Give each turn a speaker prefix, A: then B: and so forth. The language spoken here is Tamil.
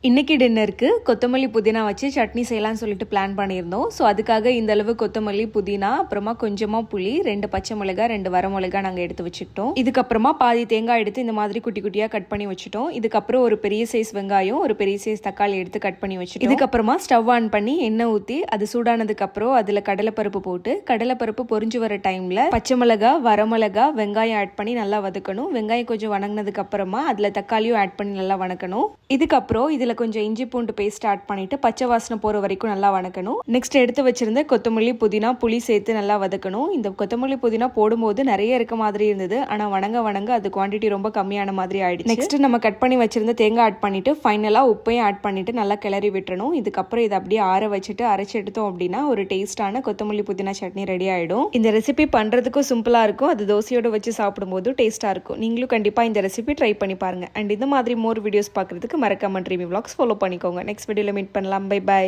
A: இன்னைக்கு டின்னருக்கு கொத்தமல்லி புதினா வச்சு சட்னி செய்யலாம்னு சொல்லிட்டு பிளான் பண்ணியிருந்தோம். ஸோ அதுக்காக இந்த அளவு கொத்தமல்லி புதினா, அப்புறமா கொஞ்சமாக புளி, 2 பச்சை மிளகாய், 2 வரமிளகாய் நாங்கள் எடுத்து வச்சுக்கிட்டோம். இதுக்கப்புறமா பாதி தேங்காய் எடுத்து இந்த மாதிரி குட்டி குட்டியாக கட் பண்ணி வச்சுட்டோம். இதுக்கப்புறம் ஒரு பெரிய சைஸ் வெங்காயம், ஒரு பெரிய சைஸ் தக்காளி எடுத்து கட் பண்ணி வச்சுட்டோம். இதுக்கப்புறமா ஸ்டவ் ஆன் பண்ணி எண்ணெய் ஊற்றி அது சூடானதுக்கப்புறம் அதில் கடலைப்பருப்பு போட்டு கடலைப்பருப்பு பொரிஞ்சு வர டைமில் பச்சை மிளகாய், வரமிளகாய், வெங்காயம் ஆட் பண்ணி நல்லா வதக்கணும். வெங்காயம் கொஞ்சம் வணங்கினதுக்கு அப்புறமா அதில் தக்காளியும் ஆட் பண்ணி நல்லா வணக்கணும். இதுக்கப்புறம் இதில் கொஞ்சம் இஞ்சி பூண்டு பேஸ்ட் ஆட் பண்ணிட்டு பச்சை வாசனை போற வரைக்கும் நல்லா வதக்கணும். நெக்ஸ்ட் எடுத்து வச்சிருந்த கொத்தமல்லி புதினா புளி சேர்த்து நல்லா வதக்கணும். இந்த கொத்தமல்லி புதினா போடும்போது நிறைய இருக்க மாதிரி இருந்தது, ஆனா வணங்க அது குவான்டிட்டி ரொம்ப கம்மியான மாதிரி ஆயிடுச்சு. நெக்ஸ்ட் நம்ம கட் பண்ணி வச்சிருந்த தேங்காய் ஆட் பண்ணிட்டு ஃபைனலா உப்பையும் ஆட் பண்ணிட்டு நல்லா கிளறி விட்டுறணும். இதுக்கப்புறம் இதை அப்படியே ஆற வச்சுட்டு அரைச்சு எடுத்தோம் அப்படின்னா ஒரு டேஸ்டான கொத்தமல்லி புதினா சட்னி ரெடி ஆயிடும். இந்த ரெசிபி பண்றதுக்கும் சிம்பிளா இருக்கும், அது தோசையோட வச்சு சாப்பிடும்போது டேஸ்டா இருக்கும். நீங்களும் கண்டிப்பா இந்த ரெசிபி ட்ரை பண்ணி பாருங்க. அண்ட் இந்த மாதிரி மோர் வீடியோஸ் பார்க்கறதுக்கு மறக்காம ட்ரீமி vlogs ஃபாலோ பண்ணிக்கோங்க. நெக்ஸ்ட் வீடியோல மீட் பண்ணலாம். Bye by.